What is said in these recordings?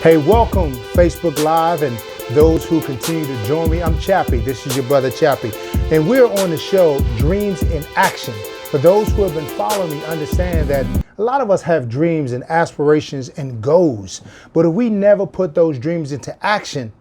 Hey, welcome Facebook Live and those who continue to join me. I'm Chappie. This is your brother Chappie. And we're on the show Dreams in Action. For those who have been following me, understand that a lot of us have dreams and aspirations and goals. But if we never put those dreams into action,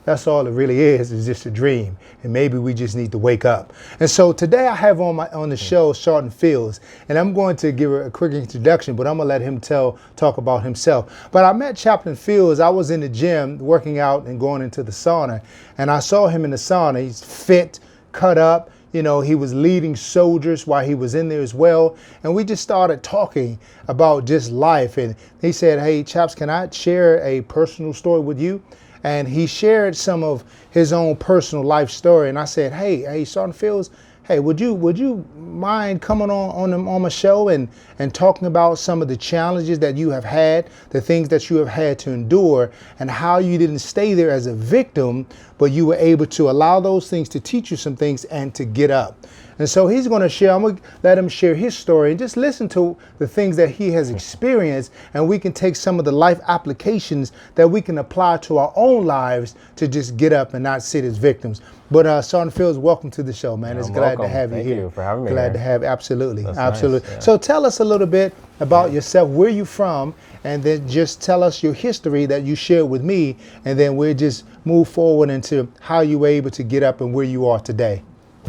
that's all it really is just a dream. And maybe we just need to wake up. And so today I have on the show Chaplain Fields, and I'm going to give a quick introduction, but I'm gonna let him talk about himself. But I met Chaplain Fields. I was in the gym working out and going into the sauna, and I saw him in the sauna. He's fit, cut up. You know, he was leading soldiers while he was in there as well. And we just started talking about just life. And he said, "Hey, Chaps, can I share a personal story with you?" And he shared some of his own personal life story. And I said, hey, Chaplain Fields, hey, would you mind coming on my show and talking about some of the challenges that you have had, the things that you have had to endure, and how you didn't stay there as a victim, but you were able to allow those things to teach you some things and to get up. And so he's going to share, I'm going to let him share his story and just listen to the things that he has experienced, and we can take some of the life applications that we can apply to our own lives to just get up and not sit as victims. But Chaplain Fields, welcome to the show, man. It's glad to have you here. Thank you for having me. Glad to have, absolutely. That's absolutely. Nice, yeah. So tell us a little bit about yourself, where you from, and then just tell us your history that you shared with me, and then we'll just move forward into how you were able to get up and where you are today.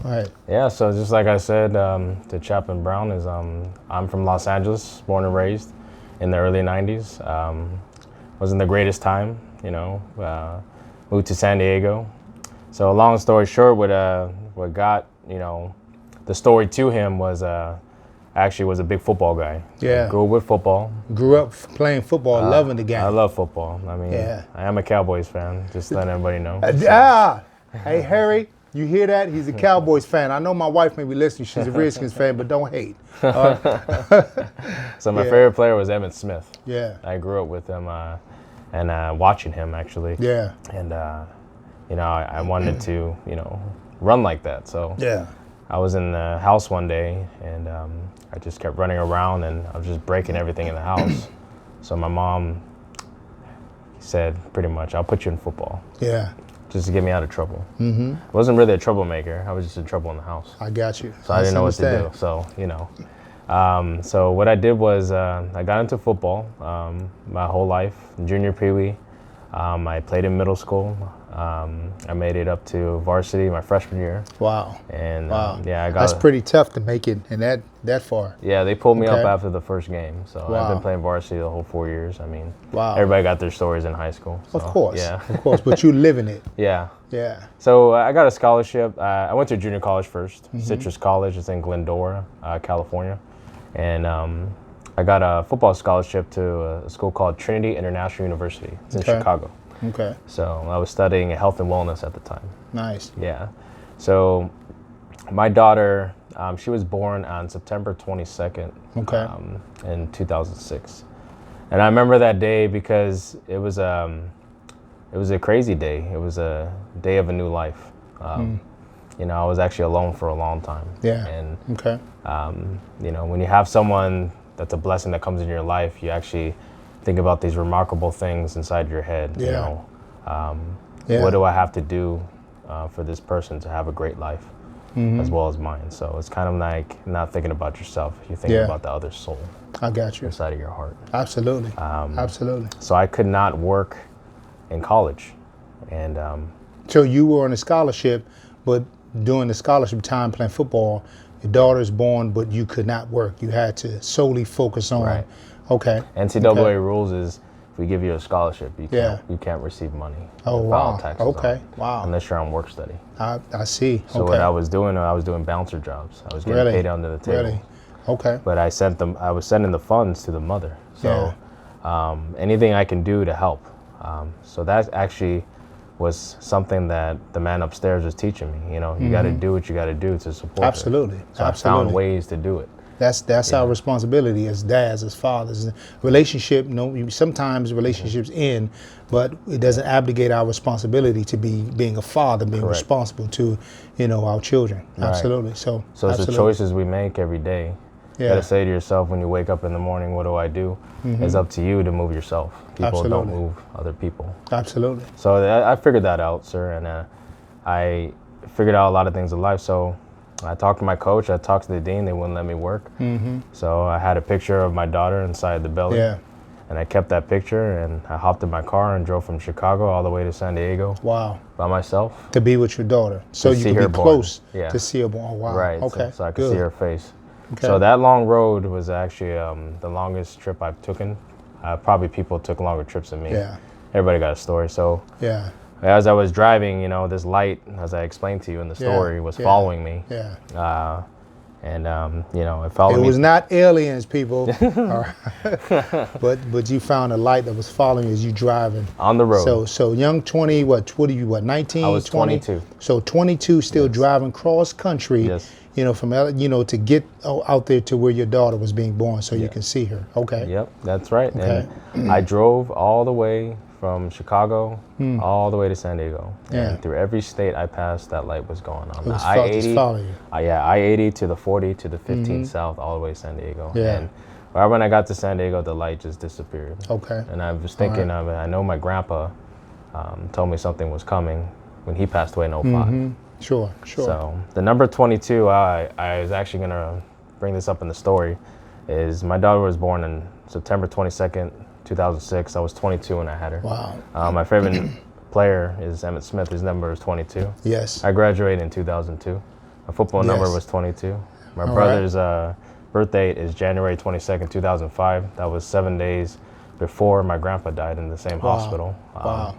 All right. Yeah, so just like I said to Chaplain Brown, is I'm from Los Angeles, born and raised in the early 90s. Wasn't the greatest time, you know, moved to San Diego. So long story short, what got, you know, the story to him was actually was a big football guy. Yeah. Grew up with football. Grew up playing football, loving the game. I love football. I mean, Yeah. I am a Cowboys fan, just letting everybody know. Hey, Harry, you hear that? He's a Cowboys fan. I know my wife may be listening. She's a Redskins fan, but don't hate. So my favorite player was Emmitt Smith. Yeah. I grew up with him and watching him, actually. Yeah. And, you know, I wanted to, you know, run like that. So Yeah. I was in the house one day, and I just kept running around, and I was just breaking everything in the house. So my mom said, pretty much, "I'll put you in football." Yeah. Just to get me out of trouble. Mm-hmm. I wasn't really a troublemaker. I was just in trouble in the house. I got you. So I didn't know what to do. So, you know. So what I did was I got into football my whole life, junior Pee-wee. I played in middle school. I made it up to varsity my freshman year. Wow. And Wow. yeah, That's pretty tough to make it in that far. Yeah, they pulled me up Okay. after the first game. So Wow. I've been playing varsity the whole 4 years. I mean, Wow. everybody got their stories in high school. So, Of course. Yeah. Of course. But you live in it. Yeah. Yeah. So I got a scholarship. I went to junior college first, Citrus College. It's in Glendora, California. And I got a football scholarship to a school called Trinity International University. It's in Chicago. Okay. So I was studying health and wellness at the time. Nice. Yeah. So my daughter, she was born on September 22nd Okay. in 2006. And I remember that day because it was a crazy day. It was a day of a new life. You know, I was actually alone for a long time. Yeah. And, Okay. you know, when you have someone that's a blessing that comes in your life, you actually think about these remarkable things inside your head. Yeah. You know, Yeah. what do I have to do for this person to have a great life as well as mine? So it's kind of like not thinking about yourself. You're thinking about the other soul I got you. inside of your heart. Absolutely. Absolutely. So I could not work in college. And So you were on a scholarship, but during the scholarship time playing football, your daughter's born, but you could not work. You had to solely focus on. Right. Okay. NCAA rules is if we give you a scholarship, you can't receive money. Oh, or wow. file taxes Okay. on it, Wow. unless you're on work study. I see. So okay. what I was doing bouncer jobs. I was getting Really? paid under the table. Really? Okay. But I was sending the funds to the mother. So anything I can do to help. So that actually was something that the man upstairs was teaching me. You know, you got to do what you got to do to support her. Absolutely. So Absolutely. I found ways to do it. That's our responsibility as dads, as fathers. Relationship, sometimes relationships end, but it doesn't abdicate our responsibility to being a father, being Correct. responsible to, our children. Right. Absolutely. So it's the choices we make every day You got to say to yourself when you wake up in the morning, what do I do? It's up to you to move yourself. People don't move other people. Absolutely. So I figured that out, sir, and I figured out a lot of things in life. So I talked to my coach, I talked to the dean, they wouldn't let me work. So I had a picture of my daughter inside the belly. Yeah. And I kept that picture, and I hopped in my car and drove from Chicago all the way to San Diego. Wow. By myself. To be with your daughter. So you could be close to see her born. Oh, wow. Right. Okay. So I could see her face. Okay. So that long road was actually the longest trip I've taken. Probably people took longer trips than me. Yeah. Everybody got a story. So yeah. As I was driving, this light, as I explained to you in the story, was following me. Yeah. It followed me. It was not aliens, people. but you found a light that was following you as you driving on the road. So young 20, what are you, 19? I was 20? 22. So 22, still driving cross country. Yes. From to get out there to where your daughter was being born, so you can see her. Okay. Yep, that's right. Okay. And I drove all the way from Chicago all the way to San Diego. Yeah. And through every state I passed, that light was going on. It was I-80, following you. I-80 to the 40 to the 15 south, all the way to San Diego. Yeah. And right when I got to San Diego, the light just disappeared. Okay. And I was thinking of it. I know my grandpa told me something was coming when he passed away in 05. Sure. So the number 22, I was actually going to bring this up in the story, is my daughter was born on September 22nd, 2006. I was 22 when I had her. Wow. My favorite player is Emmitt Smith. His number is 22. Yes. I graduated in 2002. My football number was 22. My brother's birthday is January 22nd, 2005. That was 7 days before my grandpa died in the same hospital. Wow.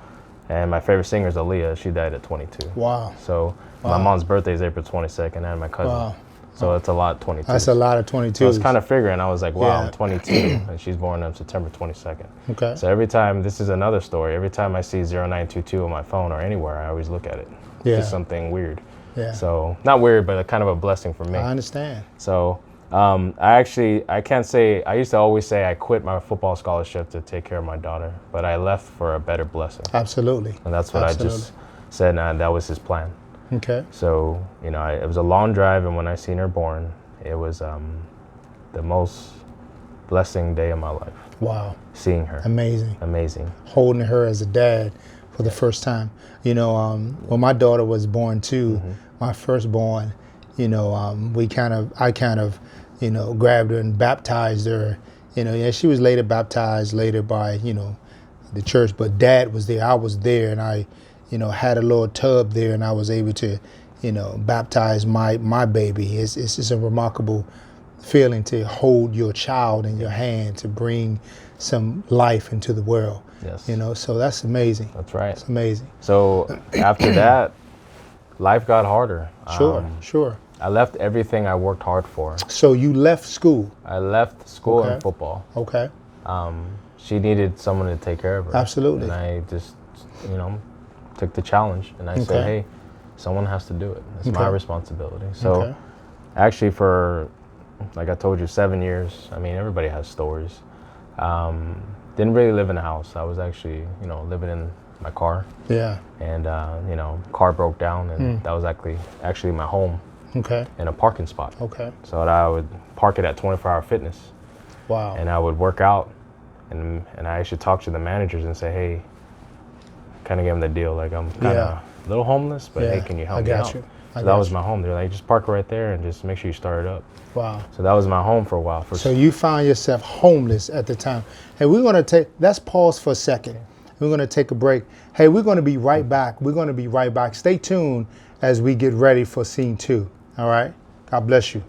And my favorite singer is Aaliyah. She died at 22. Wow. So my mom's birthday is April 22nd, and my cousin. Wow. So it's a lot, 22. That's a lot of 22. So I was kind of figuring, I was like, wow, I'm 22, and she's born on September 22nd. Okay. So every time, this is another story, every time I see 0922 on my phone or anywhere, I always look at it. Yeah. It's just something weird. Yeah. So, not weird, but kind of a blessing for me. I understand. So, I can't say, I used to always say I quit my football scholarship to take care of my daughter, but I left for a better blessing. Absolutely. And that's what I just said, that was his plan. Okay. So, it was a long drive, and when I seen her born, it was the most blessing day of my life. Wow. Seeing her. Amazing. Holding her as a dad for the first time. When my daughter was born too, my firstborn, I kind of, grabbed her and baptized her. She was later baptized by, the church, but Dad was there. I was there, and I, had a little tub there, and I was able to, baptize my baby. It's just a remarkable feeling to hold your child in your hand, to bring some life into the world. Yes. So that's amazing. That's right. It's amazing. So after that, life got harder. Sure. I left everything I worked hard for. So you left school? I left school and football. Okay. She needed someone to take care of her. Absolutely. And I just, took the challenge, and I said, hey, someone has to do it. It's my responsibility. So actually for, like I told you, 7 years, everybody has stories. Didn't really live in a house. I was actually, living in my car. Yeah. And, car broke down, and that was actually my home. Okay. In a parking spot. Okay. So I would park it at 24-hour fitness. Wow. And I would work out, and I actually talk to the managers and say, hey, kind of give them the deal, like I'm kind of a little homeless, but hey, can you help me out? So that was my home. They're like, just park right there and just make sure you start it up. Wow. So that was my home for a while. So you found yourself homeless at the time. Hey, let's pause for a second. We're going to take a break. Hey, we're going to be right back. Stay tuned as we get ready for scene 2. All right? God bless you.